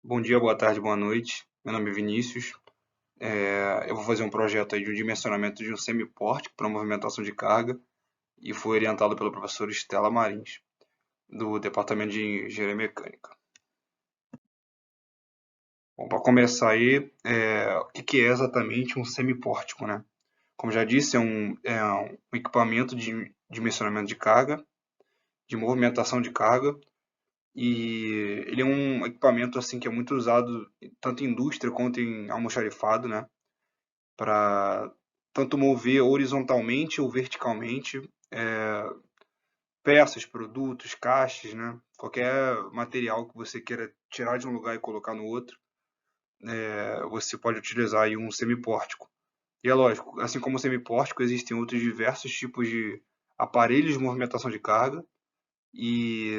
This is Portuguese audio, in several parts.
Bom dia, boa tarde, boa noite. Meu nome é Vinícius. Eu vou fazer um projeto aí de um dimensionamento de um semipórtico para movimentação de carga e fui orientado pela professora Estela Marins, do Departamento de Engenharia Mecânica. Bom, para começar aí, o que é exatamente um semipórtico, né? Como já disse, é um equipamento de dimensionamento de carga, de movimentação de carga, e ele é um equipamento assim que é muito usado tanto em indústria quanto em almoxarifado, né? Para tanto mover horizontalmente ou verticalmente peças, produtos, caixas, né? Qualquer material que você queira tirar de um lugar e colocar no outro, você pode utilizar aí um semipórtico. E é lógico, assim como o semipórtico, existem outros diversos tipos de aparelhos de movimentação de carga e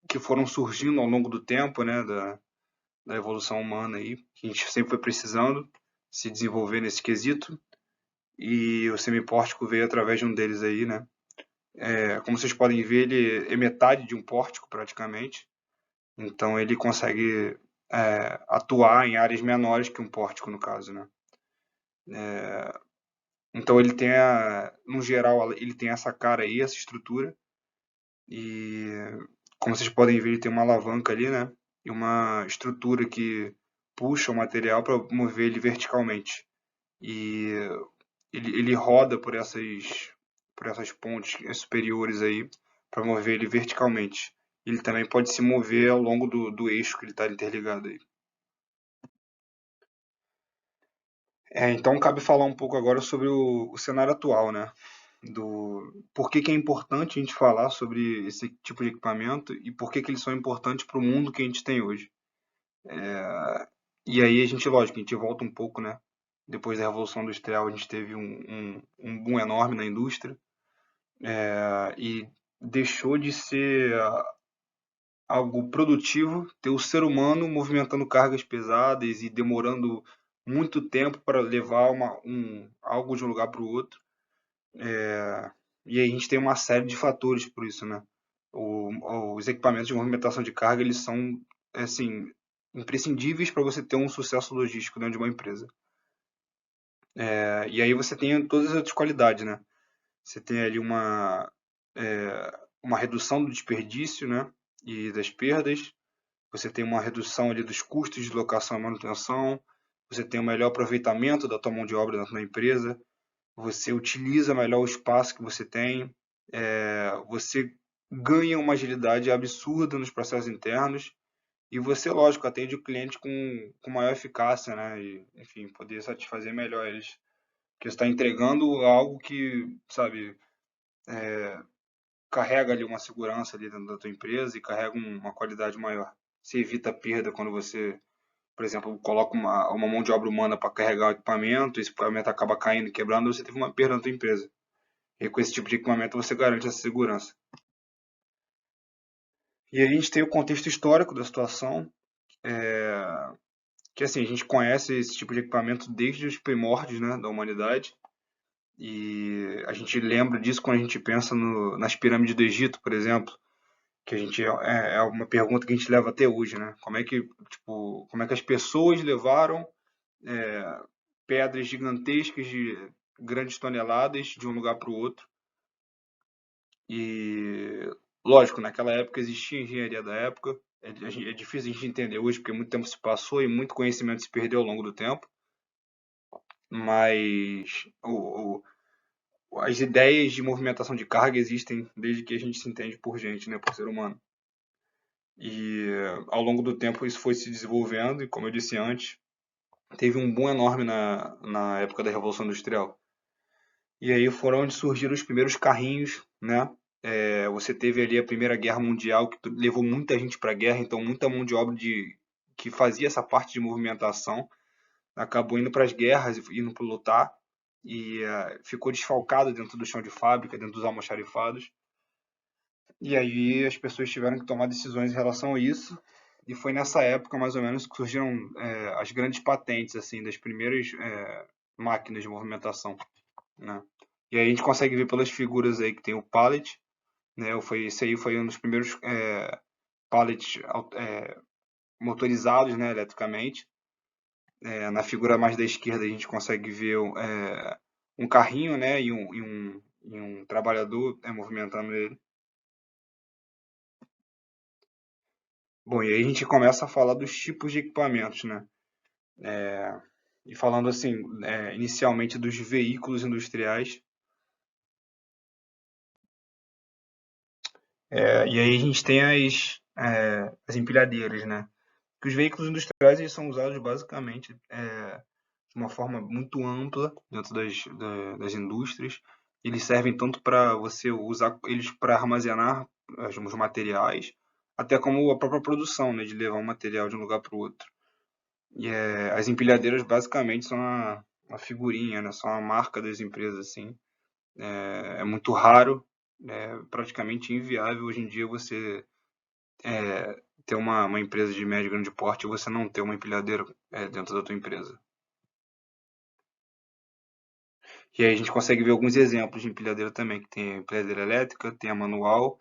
que foram surgindo ao longo do tempo, né, da evolução humana aí, que a gente sempre foi precisando se desenvolver nesse quesito. E o semipórtico veio através de um deles aí, né? Como vocês podem ver, ele é metade de um pórtico praticamente, então ele consegue atuar em áreas menores que um pórtico no caso, né? Então ele tem, no geral, ele tem essa cara aí, essa estrutura e como vocês podem ver, ele tem uma alavanca ali, né? E uma estrutura que puxa o material para mover ele verticalmente. E ele roda por essas pontes superiores aí para mover ele verticalmente. Ele também pode se mover ao longo do eixo que ele está interligado aí. Então cabe falar um pouco agora sobre o cenário atual, né? Por que que é importante a gente falar sobre esse tipo de equipamento e por que que eles são importantes para o mundo que a gente tem hoje. E aí a gente, lógico, a gente volta um pouco, né? Depois da Revolução Industrial, a gente teve um boom enorme na indústria, e deixou de ser algo produtivo ter o ser humano movimentando cargas pesadas e demorando muito tempo para levar algo de um lugar para o outro. E aí a gente tem uma série de fatores por isso, né? Os equipamentos de movimentação de carga, eles são, assim, imprescindíveis para você ter um sucesso logístico dentro de uma empresa. E aí você tem todas as outras qualidades, né? Você tem ali uma redução do desperdício, né? E das perdas. Você tem uma redução ali dos custos de locação e manutenção. Você tem um melhor aproveitamento da tua mão de obra dentro da empresa. Você utiliza melhor o espaço que você tem. Você ganha uma agilidade absurda nos processos internos. E você, lógico, atende o cliente com maior eficácia, né? E, enfim, poder satisfazer melhor eles. Porque você está entregando algo que, sabe, carrega ali uma segurança ali dentro da tua empresa e carrega uma qualidade maior. Você evita perda quando você, por exemplo, coloca uma mão de obra humana para carregar o equipamento, esse equipamento acaba caindo e quebrando, você teve uma perda na tua empresa. E com esse tipo de equipamento você garante essa segurança. E aí a gente tem o contexto histórico da situação, que assim, a gente conhece esse tipo de equipamento desde os primórdios, né, da humanidade. E a gente lembra disso quando a gente pensa nas pirâmides do Egito, por exemplo, que a gente é uma pergunta que a gente leva até hoje, né? Como é que as pessoas levaram pedras gigantescas de grandes toneladas de um lugar para o outro? E lógico, naquela época existia engenharia da época. É difícil a gente entender hoje porque muito tempo se passou e muito conhecimento se perdeu ao longo do tempo. Mas as ideias de movimentação de carga existem desde que a gente se entende por gente, né, por ser humano. E ao longo do tempo isso foi se desenvolvendo e, como eu disse antes, teve um boom enorme na época da Revolução Industrial. E aí foram onde surgiram os primeiros carrinhos, né? Você teve ali a Primeira Guerra Mundial, que levou muita gente para a guerra, então muita mão de obra que fazia essa parte de movimentação acabou indo para as guerras, indo para lutar, e ficou desfalcado dentro do chão de fábrica, dentro dos almoxarifados. E aí as pessoas tiveram que tomar decisões em relação a isso. E foi nessa época, mais ou menos, que surgiram as grandes patentes assim das primeiras máquinas de movimentação, né? E aí a gente consegue ver pelas figuras aí que tem o pallet, né? Esse aí foi um dos primeiros pallets motorizados, né, eletricamente. Na figura mais da esquerda a gente consegue ver um carrinho, né, e um trabalhador movimentando ele. Bom, e aí a gente começa a falar dos tipos de equipamentos, né? E falando assim, inicialmente dos veículos industriais. E aí a gente tem as empilhadeiras, né? Que os veículos industriais eles são usados basicamente de uma forma muito ampla dentro das indústrias. Eles servem tanto para você usar eles para armazenar os materiais, até como a própria produção, né, de levar um material de um lugar para o outro. E as empilhadeiras basicamente são uma figurinha, né, são a marca das empresas, assim. É muito raro, praticamente inviável hoje em dia você ter uma empresa de médio e grande porte e você não ter uma empilhadeira dentro da tua empresa. E aí a gente consegue ver alguns exemplos de empilhadeira também, que tem a empilhadeira elétrica, tem a manual,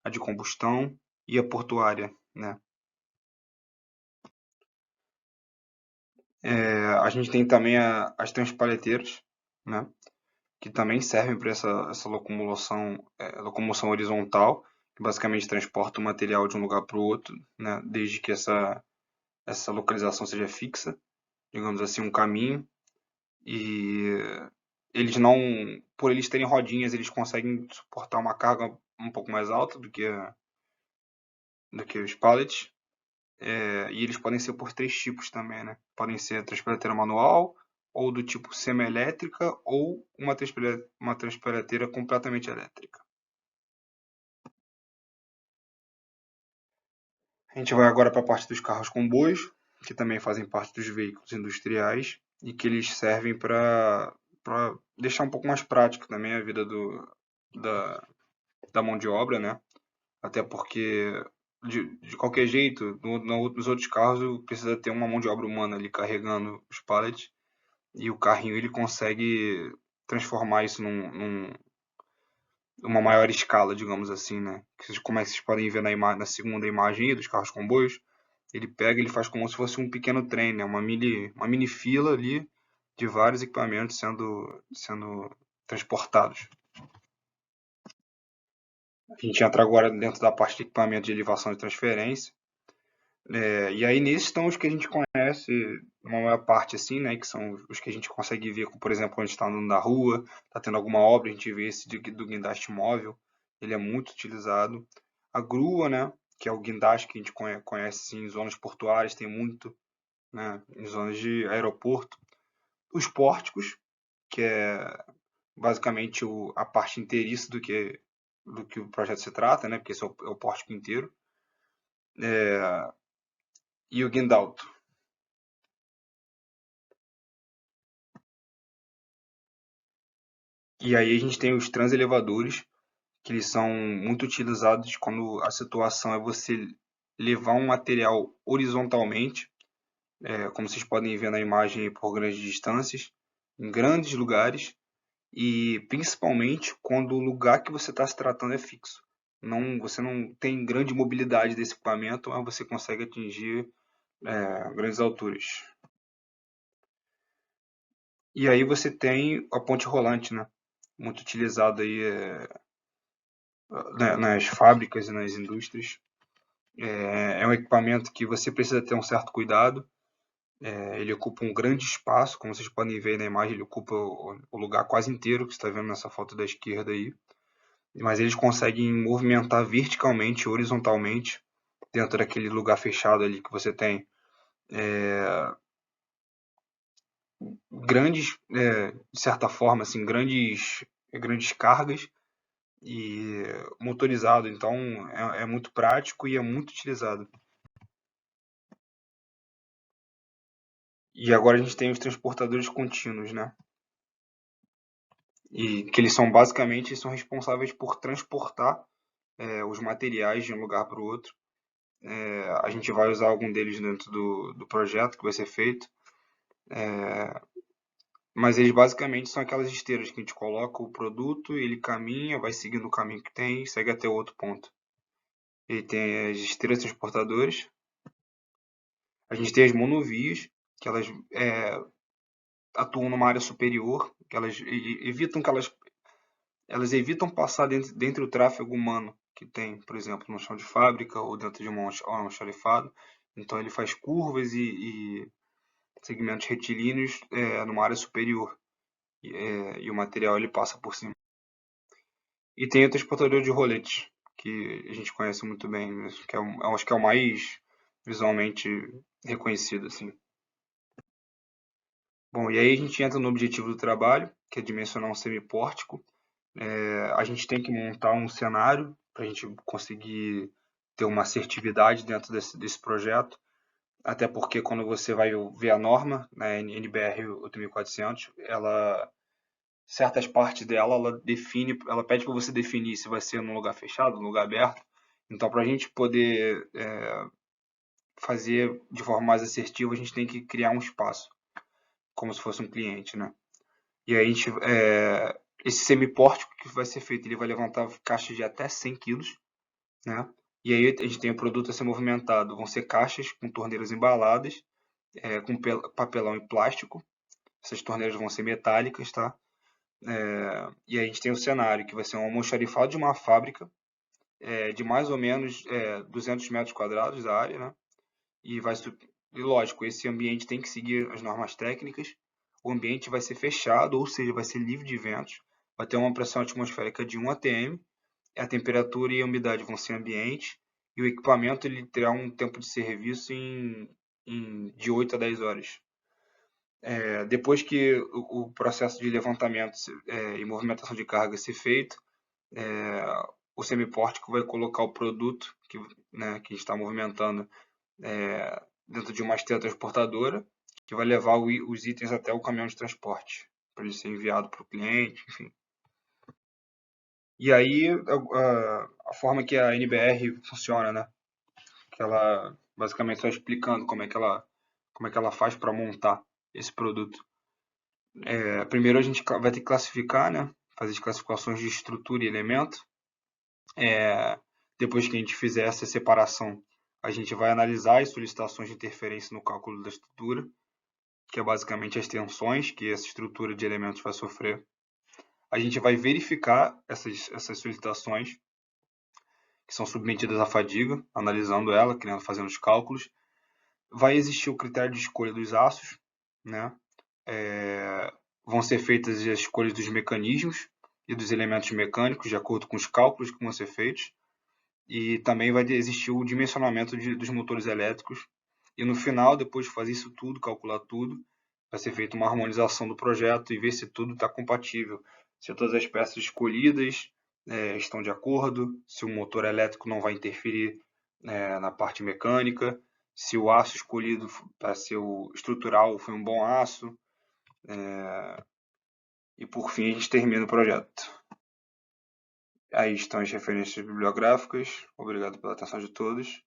a de combustão e a portuária, né? A gente tem também as transpaleteiras, né? Que também servem para essa locomoção horizontal, que basicamente transporta o material de um lugar para o outro, né? Desde que essa localização seja fixa, digamos assim, um caminho. E eles não, por eles terem rodinhas, eles conseguem suportar uma carga um pouco mais alta do que os pallets. E eles podem ser por três tipos também, né? Podem ser a transpirateira manual, ou do tipo semi-elétrica, ou uma transpirateira completamente elétrica. A gente vai agora para a parte dos carros comboios, que também fazem parte dos veículos industriais e que eles servem para deixar um pouco mais prático também a vida da, da mão de obra, né? Até porque, de qualquer jeito, nos outros carros precisa ter uma mão de obra humana ali carregando os pallets e o carrinho ele consegue transformar isso numa maior escala, digamos assim, né? Como é que vocês podem ver na segunda imagem aí dos carros comboios, ele pega, ele faz como se fosse um pequeno trem, né? Uma mini fila ali de vários equipamentos sendo transportados. A gente entra agora dentro da parte de equipamento de elevação e transferência. E aí nesses estão os que a gente conhece, uma maior parte assim, né? Que são os que a gente consegue ver, por exemplo, quando a gente está andando na rua, está tendo alguma obra, a gente vê esse do guindaste móvel, ele é muito utilizado. A grua, né? Que é o guindaste que a gente conhece assim, em zonas portuárias, tem muito, né? Em zonas de aeroporto. Os pórticos, que é basicamente a parte inteiriça do que o projeto se trata, né? Porque esse é o pórtico inteiro. E o guindalto. E aí a gente tem os transelevadores, que eles são muito utilizados quando a situação é você levar um material horizontalmente, como vocês podem ver na imagem por grandes distâncias, em grandes lugares, e principalmente quando o lugar que você está se tratando é fixo. Você não tem grande mobilidade desse equipamento, mas você consegue atingir grandes alturas. E aí você tem a ponte rolante, né? Muito utilizado aí nas fábricas e nas indústrias. É um equipamento que você precisa ter um certo cuidado. Ele ocupa um grande espaço, como vocês podem ver na imagem, ele ocupa o lugar quase inteiro que você está vendo nessa foto da esquerda aí. Mas eles conseguem movimentar verticalmente, horizontalmente, dentro daquele lugar fechado ali que você tem grandes, de certa forma, assim, grandes cargas e motorizado. Então é muito prático e é muito utilizado. E agora a gente tem os transportadores contínuos, né? E que eles são responsáveis por transportar os materiais de um lugar para o outro. A gente vai usar algum deles dentro do projeto que vai ser feito, mas eles basicamente são aquelas esteiras que a gente coloca o produto, ele caminha, vai seguindo o caminho que tem e segue até o outro ponto. Ele tem as esteiras transportadoras, A gente tem as monovias, que elas atuam numa área superior, que elas evitam passar dentro do tráfego humano que tem, por exemplo, no chão de fábrica ou dentro de um almoxarifado. Então ele faz curvas e segmentos retilíneos numa área superior e o material ele passa por cima. E tem o transportador de roletes, que a gente conhece muito bem, né, que acho que é o mais visualmente reconhecido, assim. Bom, e aí a gente entra no objetivo do trabalho, que é dimensionar um semipórtico. A gente tem que montar um cenário para a gente conseguir ter uma assertividade dentro desse projeto, até porque quando você vai ver a norma, né, NBR 8400, certas partes dela, ela pede para você definir se vai ser num lugar fechado, num lugar aberto. Então, para a gente poder fazer de forma mais assertiva, a gente tem que criar um espaço, como se fosse um cliente, né? E aí esse semipórtico que vai ser feito, ele vai levantar caixas de até 100 quilos, né? E aí a gente tem o produto a ser movimentado. Vão ser caixas com torneiras embaladas, com papelão e plástico. Essas torneiras vão ser metálicas, tá? E aí a gente tem o cenário, que vai ser um almoxarifado de uma fábrica, de mais ou menos 200 metros quadrados da área, né? E e lógico, esse ambiente tem que seguir as normas técnicas. O ambiente vai ser fechado, ou seja, vai ser livre de ventos. Vai ter uma pressão atmosférica de 1 atm. A temperatura e a umidade vão ser ambiente. E o equipamento ele terá um tempo de serviço de 8 a 10 horas. Depois que o processo de levantamento e movimentação de carga ser feito, o semipórtico vai colocar o produto né, que está movimentando dentro de uma esteira transportadora, que vai levar os itens até o caminhão de transporte, para ele ser enviado para o cliente, enfim. E aí, a forma que a NBR funciona, né? Que ela, basicamente, só explicando como é que ela faz para montar esse produto. Primeiro a gente vai ter que classificar, né? Fazer as classificações de estrutura e elemento. Depois que a gente fizer essa separação, a gente vai analisar as solicitações de interferência no cálculo da estrutura, que é basicamente as tensões que essa estrutura de elementos vai sofrer. A gente vai verificar essas solicitações, que são submetidas à fadiga, analisando ela, fazendo os cálculos. Vai existir o critério de escolha dos aços, né? Vão ser feitas as escolhas dos mecanismos e dos elementos mecânicos, de acordo com os cálculos que vão ser feitos. E também vai existir o dimensionamento dos motores elétricos. E no final, depois de fazer isso tudo, calcular tudo, vai ser feita uma harmonização do projeto e ver se tudo está compatível. Se todas as peças escolhidas estão de acordo, se o motor elétrico não vai interferir na parte mecânica, se o aço escolhido para ser o estrutural foi um bom aço. E por fim a gente termina o projeto. Aí estão as referências bibliográficas. Obrigado pela atenção de todos.